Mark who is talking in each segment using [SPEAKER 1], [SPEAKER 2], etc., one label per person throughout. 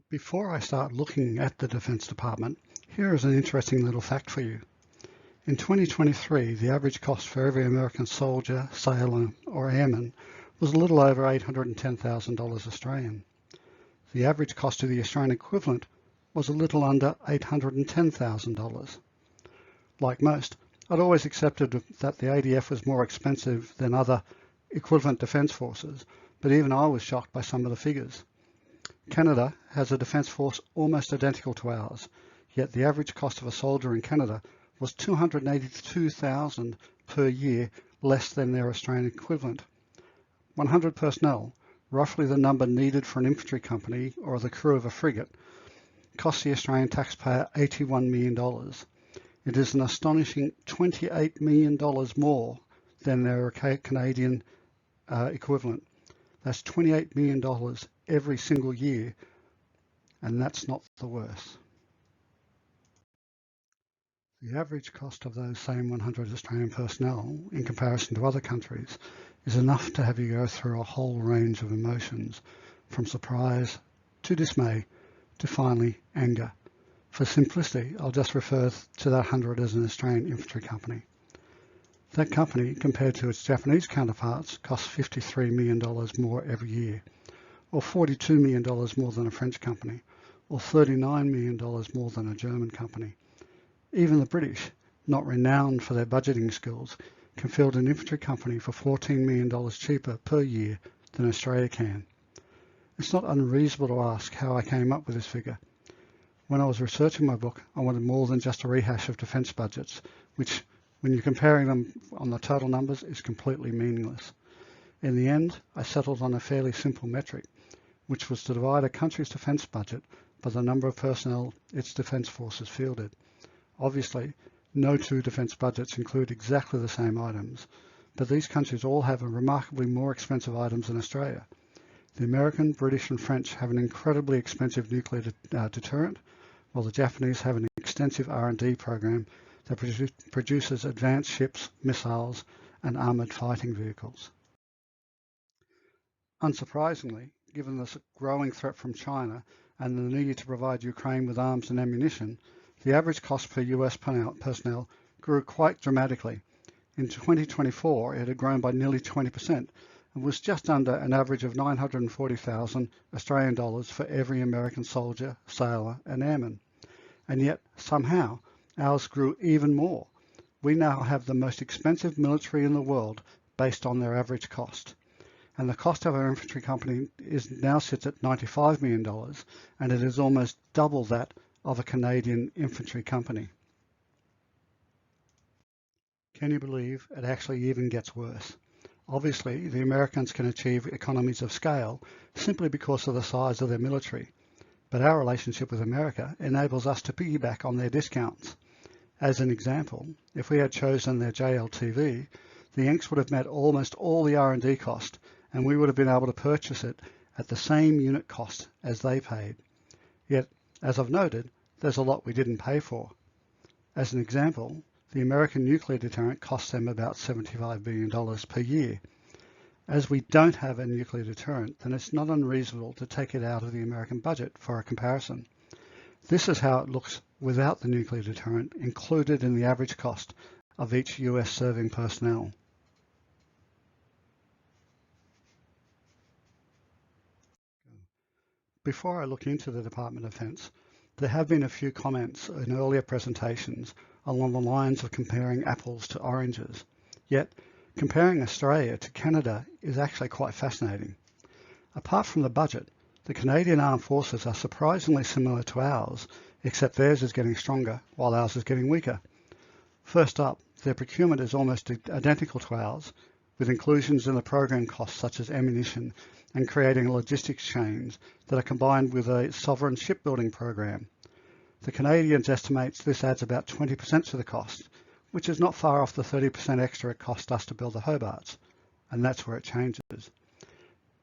[SPEAKER 1] Before I start looking at the Defense Department, here is an interesting little fact for you. In 2023, the average cost for every American soldier, sailor or airman was a little over $810,000 Australian. The average cost of the Australian equivalent was a little under $810,000. Like most, I'd always accepted that the ADF was more expensive than other equivalent defence forces, but even I was shocked by some of the figures. Canada has a defence force almost identical to ours, yet the average cost of a soldier in Canada was $282,000 per year less than their Australian equivalent. 100 personnel, roughly the number needed for an infantry company or the crew of a frigate, cost the Australian taxpayer $81 million. It is an astonishing $28 million more than their Canadian equivalent. That's $28 million every single year, and that's not the worst. The average cost of those same 100 Australian personnel in comparison to other countries is enough to have you go through a whole range of emotions, from surprise to dismay to finally anger. For simplicity, I'll just refer to that 100 as an Australian infantry company. That company, compared to its Japanese counterparts, costs $53 million more every year, or $42 million more than a French company, or $39 million more than a German company. Even the British, not renowned for their budgeting skills, can field an infantry company for $14 million cheaper per year than Australia can. It's not unreasonable to ask how I came up with this figure. When I was researching my book, I wanted more than just a rehash of defence budgets, which, when you're comparing them on the total numbers, is completely meaningless. In the end, I settled on a fairly simple metric, which was to divide a country's defence budget by the number of personnel its defence forces fielded. Obviously, no two defence budgets include exactly the same items, but these countries all have remarkably more expensive items than Australia. The American, British and French have an incredibly expensive nuclear deterrent, while the Japanese have an extensive R&D program that produces advanced ships, missiles and armoured fighting vehicles. Unsurprisingly, given the growing threat from China and the need to provide Ukraine with arms and ammunition, the average cost per US personnel grew quite dramatically. In 2024, it had grown by nearly 20% and was just under an average of 940,000 Australian dollars for every American soldier, sailor and airman. And yet, somehow, ours grew even more. We now have the most expensive military in the world based on their average cost. And the cost of our infantry company now sits at $95 million, and it is almost double that of a Canadian infantry company. Can you believe it actually even gets worse? Obviously, the Americans can achieve economies of scale simply because of the size of their military, but our relationship with America enables us to piggyback on their discounts. As an example, if we had chosen their JLTV, the Yanks would have met almost all the R&D cost, and we would have been able to purchase it at the same unit cost as they paid. Yet, as I've noted, there's a lot we didn't pay for. As an example, the American nuclear deterrent costs them about $75 billion per year. As we don't have a nuclear deterrent, then it's not unreasonable to take it out of the American budget for a comparison. This is how it looks without the nuclear deterrent included in the average cost of each US serving personnel. Before I look into the Department of Defense, there have been a few comments in earlier presentations along the lines of comparing apples to oranges. Yet, comparing Australia to Canada is actually quite fascinating. Apart from the budget, the Canadian Armed Forces are surprisingly similar to ours, except theirs is getting stronger while ours is getting weaker. First up, their procurement is almost identical to ours, with inclusions in the program costs such as ammunition and creating logistics chains that are combined with a sovereign shipbuilding program. The Canadians estimates this adds about 20% to the cost, which is not far off the 30% extra it cost us to build the Hobarts, and that's where it changes.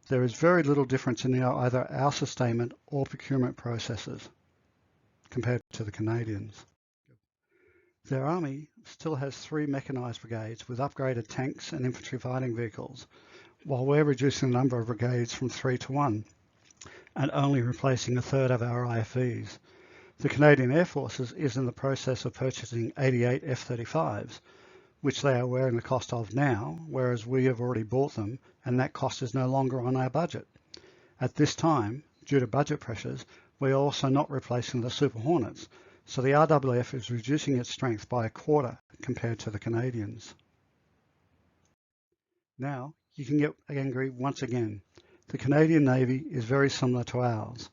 [SPEAKER 1] There is very little difference in either our sustainment or procurement processes compared to the Canadians. Their army still has 3 mechanised brigades with upgraded tanks and infantry fighting vehicles, while we're reducing the number of brigades from 3 to 1. and only replacing a third of our IFVs. The Canadian Air Force is in the process of purchasing 88 F-35s, which they are wearing the cost of now, whereas we have already bought them, and that cost is no longer on our budget. At this time, due to budget pressures, we are also not replacing the Super Hornets, so the RAAF is reducing its strength by a quarter compared to the Canadians. Now, you can get angry once again. The Canadian Navy is very similar to ours.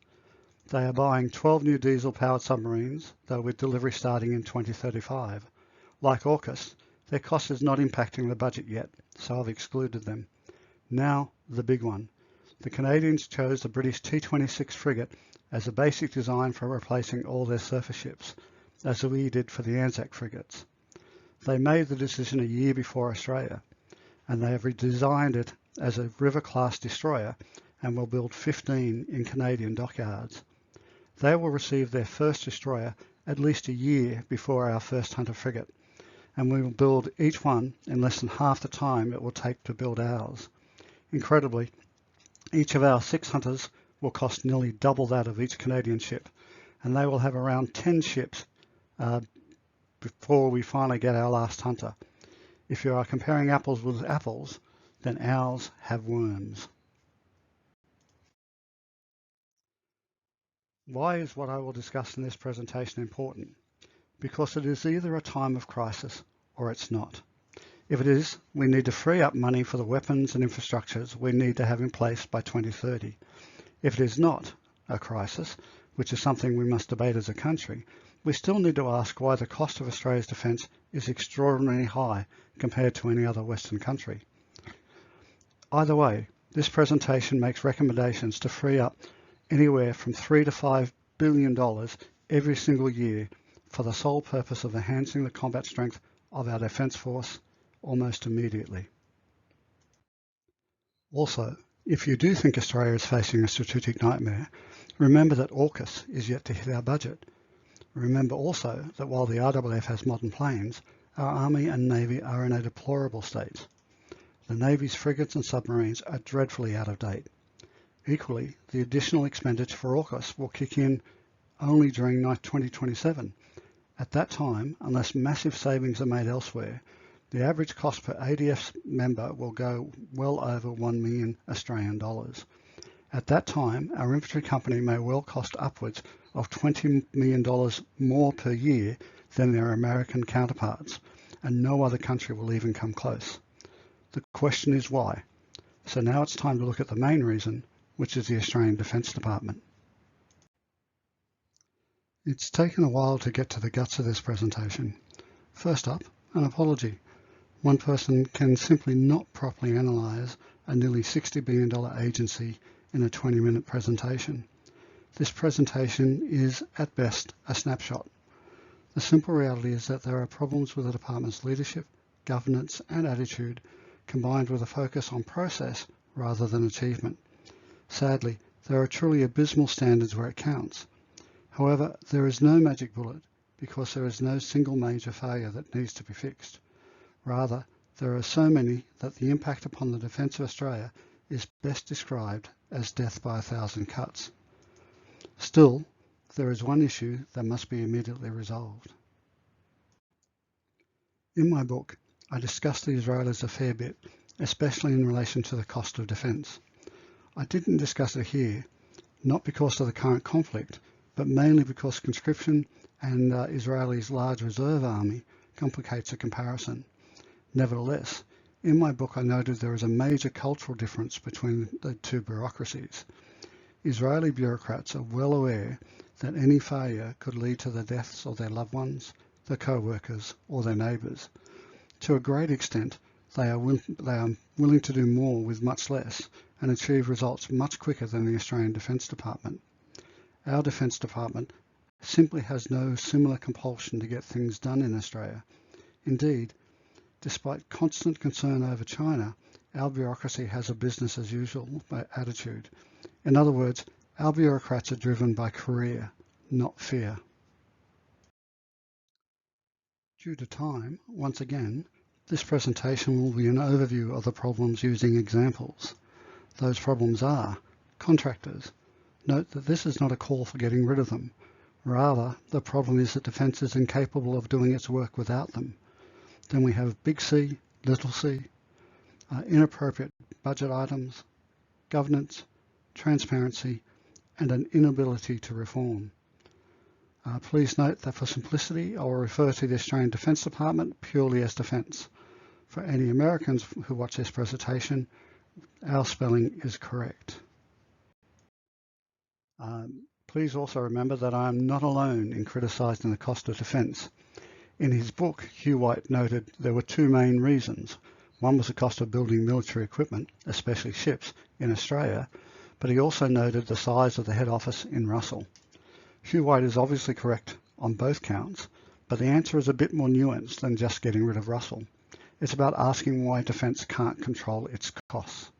[SPEAKER 1] They are buying 12 new diesel-powered submarines, though with delivery starting in 2035. Like AUKUS, their cost is not impacting the budget yet, so I've excluded them. Now, the big one. The Canadians chose the British T-26 frigate as a basic design for replacing all their surface ships, as we did for the Anzac frigates. They made the decision a year before Australia, and they have redesigned it as a river-class destroyer and will build 15 in Canadian dockyards. They will receive their first destroyer at least a year before our first Hunter frigate, and we will build each one in less than half the time it will take to build ours. Incredibly, each of our 6 Hunters will cost nearly double that of each Canadian ship, and they will have around 10 ships before we finally get our last Hunter. If you are comparing apples with apples, then ours have worms. Why is what I will discuss in this presentation important? Because it is either a time of crisis or it's not. If it is, we need to free up money for the weapons and infrastructures we need to have in place by 2030. If it is not a crisis, which is something we must debate as a country, we still need to ask why the cost of Australia's defence is extraordinarily high compared to any other Western country. Either way, this presentation makes recommendations to free up anywhere from $3 to $5 billion every single year for the sole purpose of enhancing the combat strength of our Defence Force almost immediately. Also, if you do think Australia is facing a strategic nightmare, remember that AUKUS is yet to hit our budget. Remember also that while the RAAF has modern planes, our Army and Navy are in a deplorable state. The Navy's frigates and submarines are dreadfully out of date. Equally, the additional expenditure for AUKUS will kick in only during 2027. At that time, unless massive savings are made elsewhere, the average cost per ADF member will go well over $1 million Australian dollars. At that time, our infantry company may well cost upwards of $20 million more per year than their American counterparts, and no other country will even come close. The question is why? So now it's time to look at the main reason, which is the Australian Defence Department. It's taken a while to get to the guts of this presentation. First up, an apology. One person can simply not properly analyse a nearly $60 billion agency in a 20-minute presentation. This presentation is, at best, a snapshot. The simple reality is that there are problems with the department's leadership, governance and attitude, combined with a focus on process rather than achievement. Sadly, there are truly abysmal standards where it counts. However, there is no magic bullet because there is no single major failure that needs to be fixed. Rather, there are so many that the impact upon the defence of Australia is best described as death by 1,000 cuts. Still, there is one issue that must be immediately resolved. In my book, I discuss the Israelis a fair bit, especially in relation to the cost of defence. I didn't discuss it here, not because of the current conflict, but mainly because conscription and Israel's large reserve army complicates a comparison. Nevertheless, in my book I noted there is a major cultural difference between the two bureaucracies. Israeli bureaucrats are well aware that any failure could lead to the deaths of their loved ones, their co-workers or their neighbours. To a great extent, they are willing to do more with much less and achieve results much quicker than the Australian Defence Department. Our Defence Department simply has no similar compulsion to get things done in Australia. Indeed, despite constant concern over China, our bureaucracy has a business as usual attitude. In other words, our bureaucrats are driven by career, not fear. Due to time, once again, this presentation will be an overview of the problems using examples. Those problems are contractors, Note that this is not a call for getting rid of them. Rather, the problem is that defence is incapable of doing its work without them. Then we have big C, little c, inappropriate budget items, governance, transparency, and an inability to reform. Please note that for simplicity, I will refer to the Australian Defence Department purely as Defence. For any Americans who watch this presentation, our spelling is correct. Please also remember that I am not alone in criticising the cost of defence. In his book, Hugh White noted there were two main reasons. One was the cost of building military equipment, especially ships, in Australia, but he also noted the size of the head office in Russell. Hugh White is obviously correct on both counts, but the answer is a bit more nuanced than just getting rid of Russell. It's about asking why defence can't control its costs.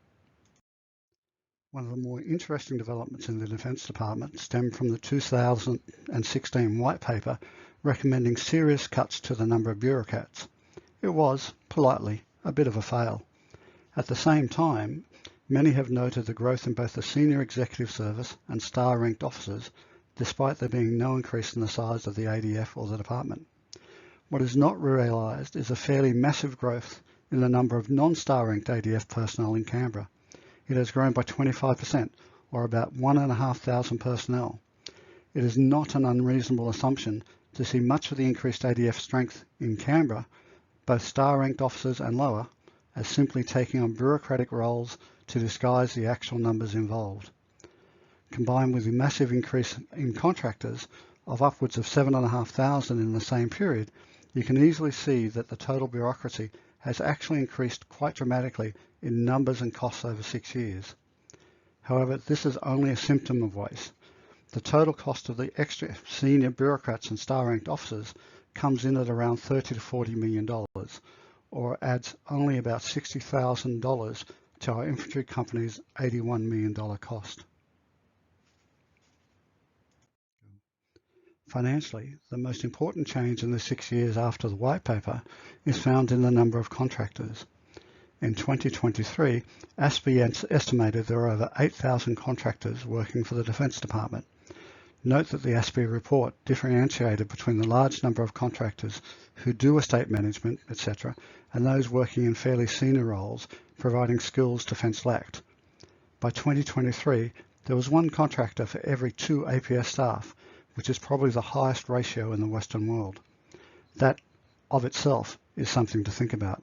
[SPEAKER 1] One of the more interesting developments in the Defence Department stemmed from the 2016 White Paper recommending serious cuts to the number of bureaucrats. It was, politely, a bit of a fail. At the same time, many have noted the growth in both the senior executive service and star-ranked officers, despite there being no increase in the size of the ADF or the department. What is not realised is a fairly massive growth in the number of non-star ranked ADF personnel in Canberra. It has grown by 25%, or about 1,500 personnel. It is not an unreasonable assumption to see much of the increased ADF strength in Canberra, both star-ranked officers and lower, as simply taking on bureaucratic roles to disguise the actual numbers involved. Combined with the massive increase in contractors of upwards of 7,500 in the same period, you can easily see that the total bureaucracy has actually increased quite dramatically in numbers and costs over 6 years. However, this is only a symptom of waste. The total cost of the extra senior bureaucrats and star-ranked officers comes in at around $30 to $40 million, or adds only about $60,000 to our infantry company's $81 million cost. Financially, the most important change in the 6 years after the White Paper is found in the number of contractors. In 2023, ASPE estimated there are over 8,000 contractors working for the Defence Department. Note that the ASPE report differentiated between the large number of contractors who do estate management, etc., and those working in fairly senior roles, providing skills Defence lacked. By 2023, there was one contractor for every 2 APS staff, which is probably the highest ratio in the Western world. That, of itself, is something to think about.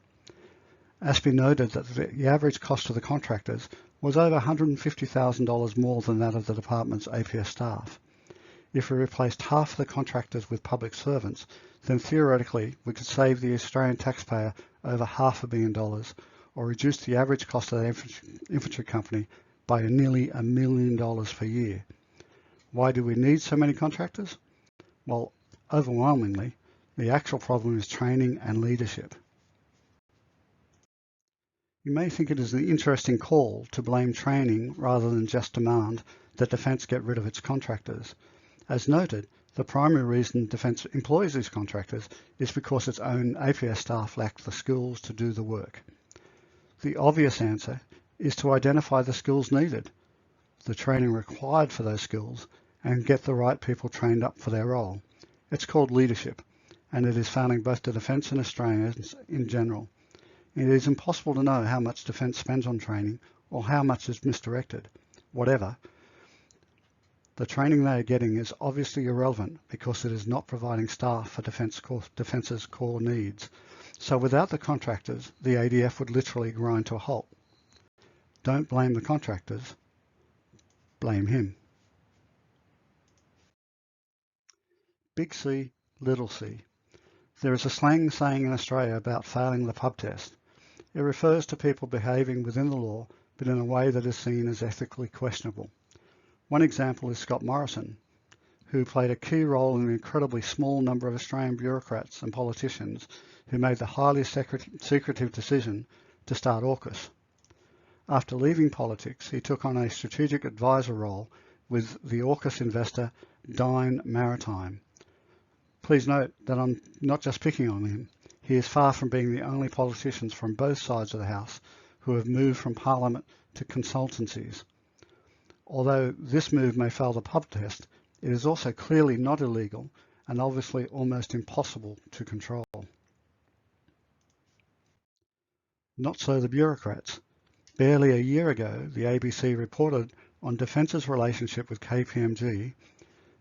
[SPEAKER 1] ASPE noted that the average cost of the contractors was over $150,000 more than that of the department's APS staff. If we replaced half of the contractors with public servants, then theoretically we could save the Australian taxpayer over $500 million, or reduce the average cost of the infantry company by nearly $1 million per year. Why do we need so many contractors? Well, overwhelmingly, the actual problem is training and leadership. You may think it is an interesting call to blame training rather than just demand that Defence get rid of its contractors. As noted, the primary reason Defence employs these contractors is because its own APS staff lack the skills to do the work. The obvious answer is to identify the skills needed, the training required for those skills, and get the right people trained up for their role. It's called leadership, and it is found in both the Defence and Australians in general. It is impossible to know how much Defence spends on training or how much is misdirected. Whatever, the training they are getting is obviously irrelevant because it is not providing staff for Defence's core needs. So without the contractors, the ADF would literally grind to a halt. Don't blame the contractors, blame him. Big C, little c. There is a slang saying in Australia about failing the pub test. It refers to people behaving within the law, but in a way that is seen as ethically questionable. One example is Scott Morrison, who played a key role in the incredibly small number of Australian bureaucrats and politicians who made the highly secretive decision to start AUKUS. After leaving politics, he took on a strategic advisor role with the AUKUS investor Dine Maritime. Please note that I'm not just picking on him. He is far from being the only politicians from both sides of the House who have moved from Parliament to consultancies. Although this move may fail the pub test, it is also clearly not illegal and obviously almost impossible to control. Not so the bureaucrats. Barely a year ago, the ABC reported on Defence's relationship with KPMG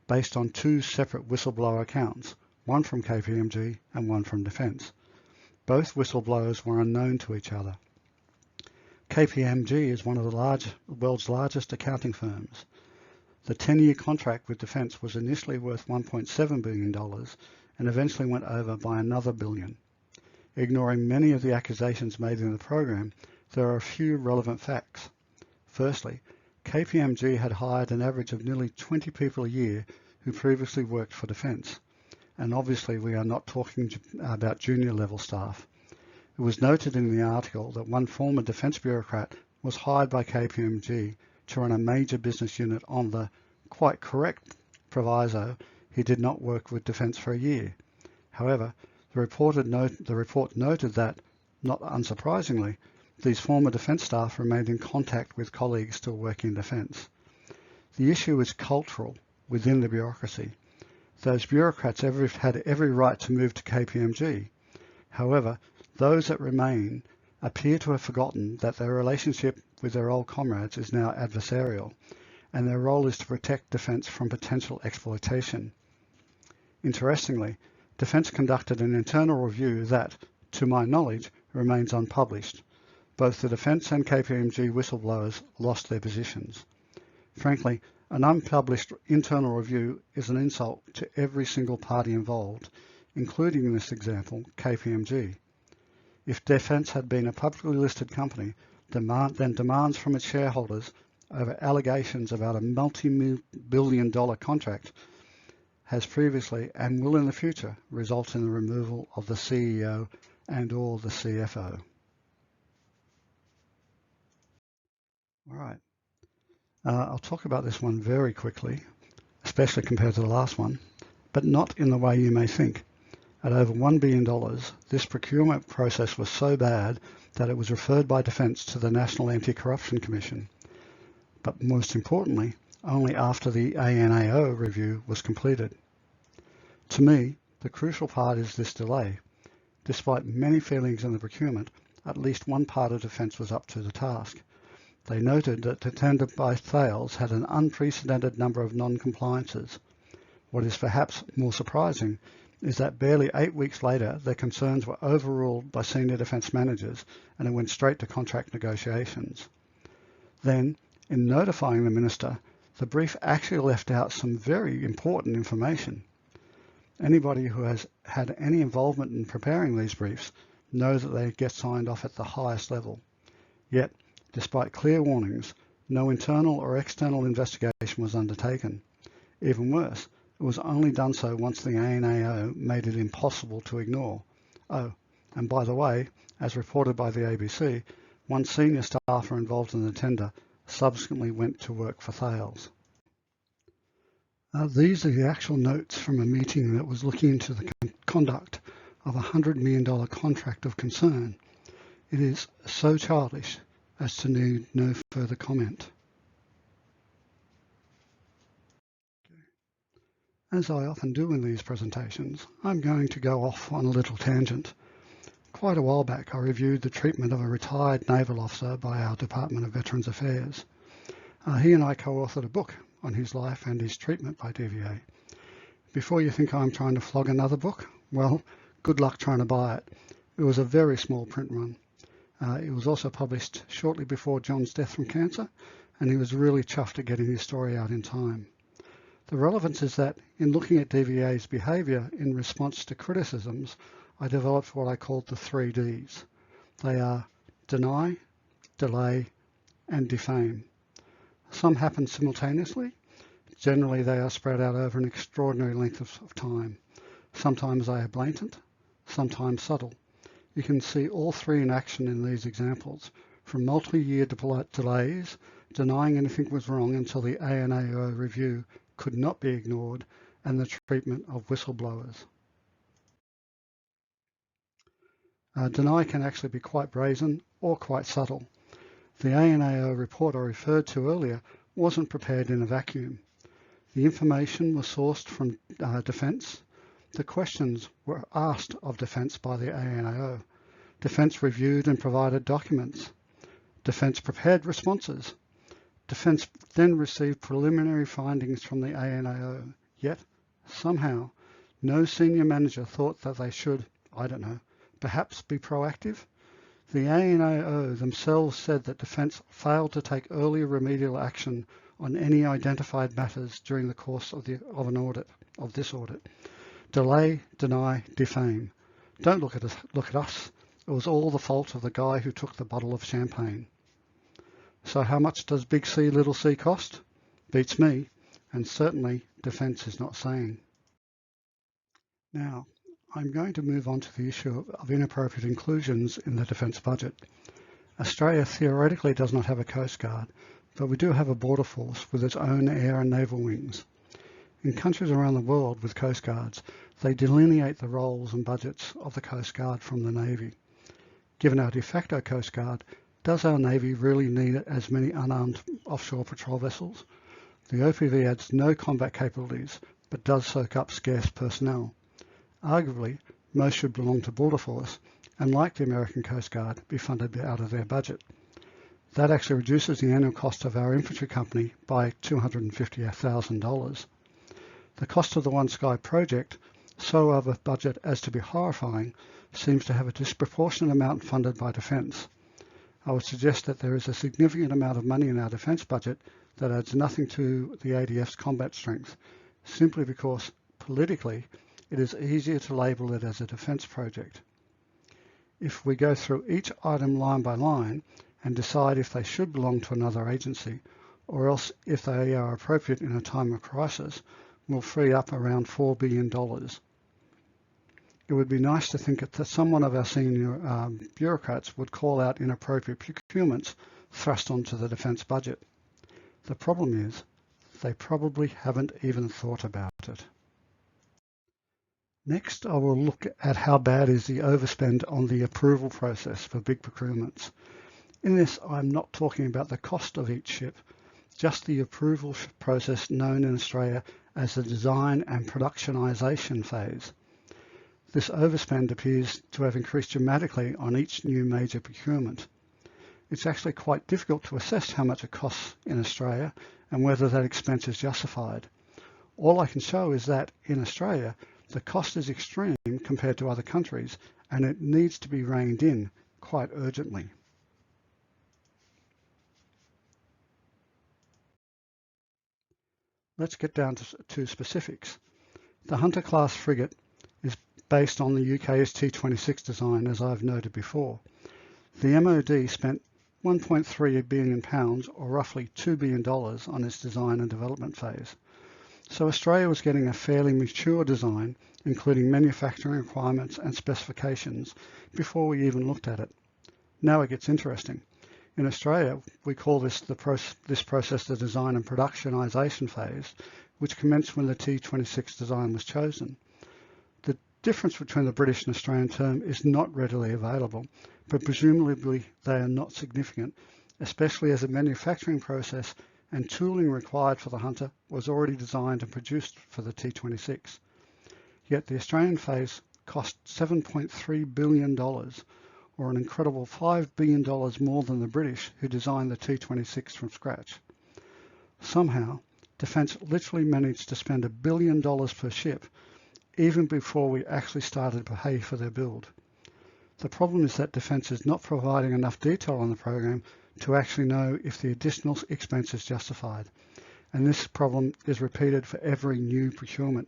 [SPEAKER 1] based on two separate whistleblower accounts, one from KPMG and one from Defence. Both whistleblowers were unknown to each other. KPMG is one of the world's largest accounting firms. The 10-year contract with Defence was initially worth $1.7 billion and eventually went over by another billion. Ignoring many of the accusations made in the program, there are a few relevant facts. Firstly, KPMG had hired an average of nearly 20 people a year who previously worked for Defence. And obviously we are not talking about junior level staff. It was noted in the article that one former Defence bureaucrat was hired by KPMG to run a major business unit on the quite correct proviso he did not work with Defence for a year. However, the report noted that, not unsurprisingly, these former Defence staff remained in contact with colleagues still working in Defence. The issue is cultural within the bureaucracy. Those bureaucrats had every right to move to KPMG. However, those that remain appear to have forgotten that their relationship with their old comrades is now adversarial, and their role is to protect Defence from potential exploitation. Interestingly, Defence conducted an internal review that, to my knowledge, remains unpublished. Both the Defence and KPMG whistleblowers lost their positions. Frankly, an unpublished internal review is an insult to every single party involved, including in this example, KPMG. If Defence had been a publicly listed company, then demands from its shareholders over allegations about a multi-billion-dollar contract has previously and will in the future result in the removal of the CEO and or the CFO. All right. I'll talk about this one very quickly, especially compared to the last one, but not in the way you may think. At over $1 billion, this procurement process was so bad that it was referred by Defence to the National Anti-Corruption Commission. But most importantly, only after the ANAO review was completed. To me, the crucial part is this delay. Despite many failings in the procurement, at least one part of Defence was up to the task. They noted that the tender by Thales had an unprecedented number of non-compliances. What is perhaps more surprising is that barely 8 weeks later, their concerns were overruled by senior Defence managers and it went straight to contract negotiations. Then, in notifying the Minister, the brief actually left out some very important information. Anybody who has had any involvement in preparing these briefs knows that they get signed off at the highest level. Yet, despite clear warnings, no internal or external investigation was undertaken. Even worse, it was only done so once the ANAO made it impossible to ignore. Oh, and by the way, as reported by the ABC, one senior staffer involved in the tender subsequently went to work for Thales. These are the actual notes from a meeting that was looking into the conduct of a $100 million contract of concern. It is so childish as to need no further comment. As I often do in these presentations, I'm going to go off on a little tangent. Quite a while back, I reviewed the treatment of a retired naval officer by our Department of Veterans Affairs. He and I co-authored a book on his life and his treatment by DVA. Before you think I'm trying to flog another book, well, good luck trying to buy it. It was a very small print run. It was also published shortly before John's death from cancer, and he was really chuffed at getting his story out in time. The relevance is that in looking at DVA's behaviour in response to criticisms, I developed what I called the 3 Ds. They are deny, delay, and defame. Some happen simultaneously. Generally, they are spread out over an extraordinary length of time. Sometimes they are blatant, sometimes subtle. You can see all 3 in action in these examples, from multi-year delays, denying anything was wrong until the ANAO review could not be ignored, and the treatment of whistleblowers. Deny can actually be quite brazen or quite subtle. The ANAO report I referred to earlier wasn't prepared in a vacuum. The information was sourced from Defence. The questions were asked of Defence by the ANAO. Defence reviewed and provided documents. Defence prepared responses. Defence then received preliminary findings from the ANAO. Yet, somehow, no senior manager thought that they should, I don't know, perhaps be proactive? The ANAO themselves said that Defence failed to take early remedial action on any identified matters during the course of this audit. Delay, deny, defame. Don't look at us. It was all the fault of the guy who took the bottle of champagne. So how much does big C, little c cost? Beats me, and certainly Defence is not saying. Now, I'm going to move on to the issue of inappropriate inclusions in the Defence budget. Australia theoretically does not have a Coast Guard, but we do have a border force with its own air and naval wings. In countries around the world with Coast Guards, they delineate the roles and budgets of the Coast Guard from the Navy. Given our de facto Coast Guard, does our Navy really need as many unarmed offshore patrol vessels? The OPV adds no combat capabilities, but does soak up scarce personnel. Arguably, most should belong to Border Force, and like the American Coast Guard, be funded out of their budget. That actually reduces the annual cost of our infantry company by $250,000. The cost of the One Sky project, so of a budget as to be horrifying, seems to have a disproportionate amount funded by Defence. I would suggest that there is a significant amount of money in our Defence budget that adds nothing to the ADF's combat strength, simply because, politically, it is easier to label it as a Defence project. If we go through each item line by line and decide if they should belong to another agency, or else if they are appropriate in a time of crisis, we'll free up around $4 billion. It would be nice to think that someone of our senior bureaucrats would call out inappropriate procurements thrust onto the Defence budget. The problem is, they probably haven't even thought about it. Next, I will look at how bad is the overspend on the approval process for big procurements. In this, I'm not talking about the cost of each ship, just the approval process known in Australia as the design and productionisation phase. This overspend appears to have increased dramatically on each new major procurement. It's actually quite difficult to assess how much it costs in Australia and whether that expense is justified. All I can show is that in Australia, the cost is extreme compared to other countries, and it needs to be reined in quite urgently. Let's get down to specifics. The Hunter-class frigate is based on the UK's T-26 design, as I've noted before. The MOD spent £1.3 billion, or roughly $2 billion, on its design and development phase. So Australia was getting a fairly mature design, including manufacturing requirements and specifications, before we even looked at it. Now it gets interesting. In Australia, we call this process the design and productionisation phase, which commenced when the T-26 design was chosen. The difference between the British and Australian term is not readily available, but presumably they are not significant, especially as the manufacturing process and tooling required for the Hunter was already designed and produced for the T-26. Yet the Australian phase cost $7.3 billion, or an incredible $5 billion more than the British, who designed the T-26 from scratch. Somehow, Defence literally managed to spend $1 billion per ship, even before we actually started to pay for their build. The problem is that Defence is not providing enough detail on the program to actually know if the additional expense is justified. And this problem is repeated for every new procurement.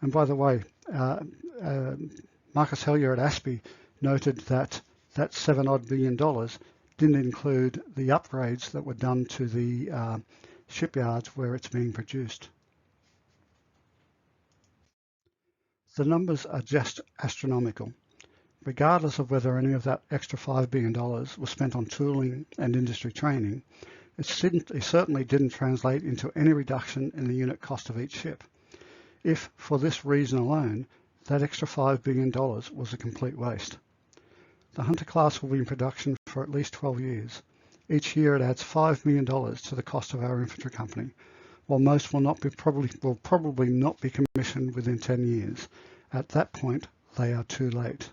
[SPEAKER 1] And by the way, Marcus Hellier at ASPI noted that that $7 billion didn't include the upgrades that were done to the shipyards where it's being produced. The numbers are just astronomical. Regardless of whether any of that extra $5 billion was spent on tooling and industry training, it certainly didn't translate into any reduction in the unit cost of each ship. If, for this reason alone, that extra $5 billion was a complete waste. The Hunter class will be in production for at least 12 years. Each year it adds $5 million to the cost of our infantry company, while most will probably not be commissioned within 10 years. At that point, they are too late.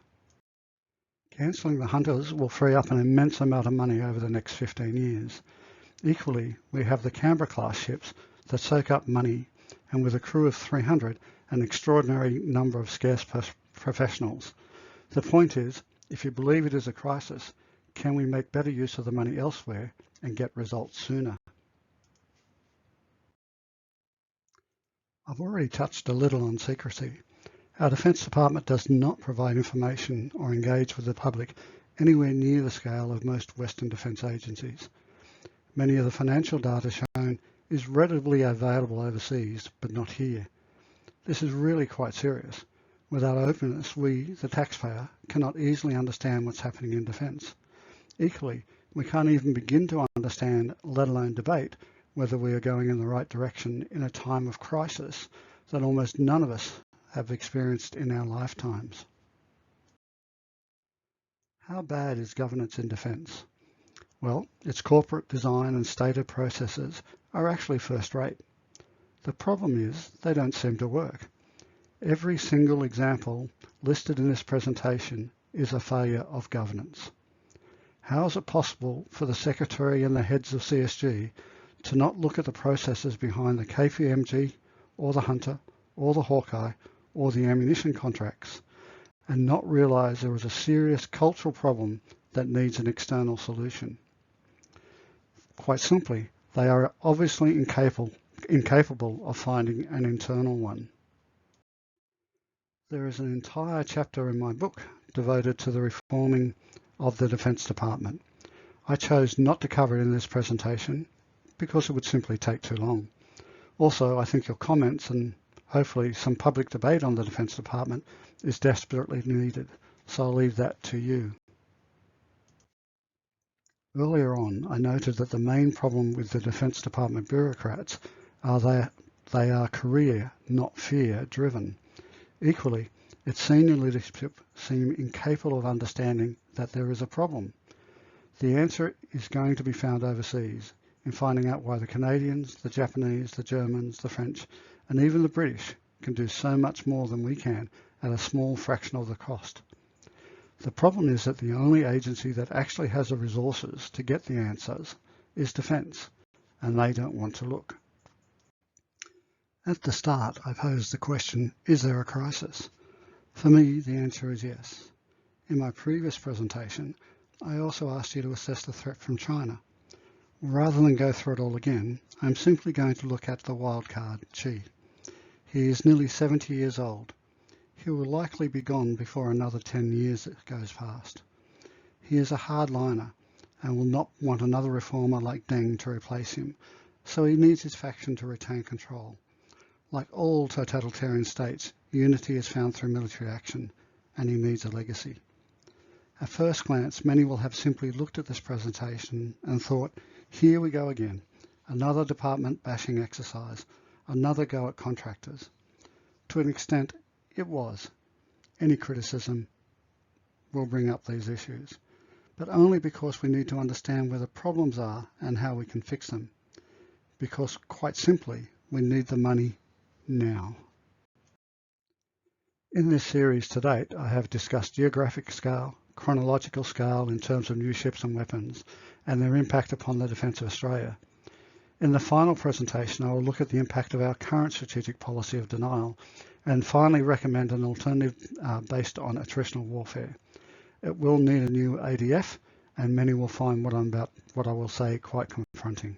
[SPEAKER 1] Cancelling the Hunters will free up an immense amount of money over the next 15 years. Equally, we have the Canberra-class ships that soak up money, and with a crew of 300, an extraordinary number of scarce professionals. The point is, if you believe it is a crisis, can we make better use of the money elsewhere and get results sooner? I've already touched a little on secrecy. Our Defence Department does not provide information or engage with the public anywhere near the scale of most Western defence agencies. Many of the financial data shown is readily available overseas, but not here. This is really quite serious. Without openness, we, the taxpayer, cannot easily understand what's happening in defence. Equally, we can't even begin to understand, let alone debate, whether we are going in the right direction in a time of crisis that almost none of us have experienced in our lifetimes. How bad is governance in defence? Well, its corporate design and stated processes are actually first-rate. The problem is they don't seem to work. Every single example listed in this presentation is a failure of governance. How is it possible for the Secretary and the heads of CSG to not look at the processes behind the KPMG or the Hunter or the Hawkeye or the ammunition contracts and not realise there is a serious cultural problem that needs an external solution? Quite simply, they are obviously incapable of finding an internal one. There is an entire chapter in my book devoted to the reforming of the Defence Department. I chose not to cover it in this presentation because it would simply take too long. Also, I think your comments and hopefully some public debate on the Defence Department is desperately needed, so I'll leave that to you. Earlier on, I noted that the main problem with the Defence Department bureaucrats are that they are career, not fear-driven. Equally, its senior leadership seem incapable of understanding that there is a problem. The answer is going to be found overseas, in finding out why the Canadians, the Japanese, the Germans, the French, and even the British can do so much more than we can at a small fraction of the cost. The problem is that the only agency that actually has the resources to get the answers is Defence, and they don't want to look. At the start, I posed the question, is there a crisis? For me, the answer is yes. In my previous presentation, I also asked you to assess the threat from China. Rather than go through it all again, I'm simply going to look at the wildcard, Xi. He is nearly 70 years old. He will likely be gone before another 10 years goes past. He is a hardliner and will not want another reformer like Deng to replace him, so he needs his faction to retain control. Like all totalitarian states, unity is found through military action, and he needs a legacy. At first glance, many will have simply looked at this presentation and thought, here we go again, another department bashing exercise, another go at contractors. To an extent, it was. Any criticism will bring up these issues, but only because we need to understand where the problems are and how we can fix them. Because, quite simply, we need the money now. In this series to date, I have discussed geographic scale, chronological scale in terms of new ships and weapons, and their impact upon the defence of Australia. In the final presentation, I will look at the impact of our current strategic policy of denial, and finally recommend an alternative based on attritional warfare. It will need a new ADF, and many will find what I will say quite confronting.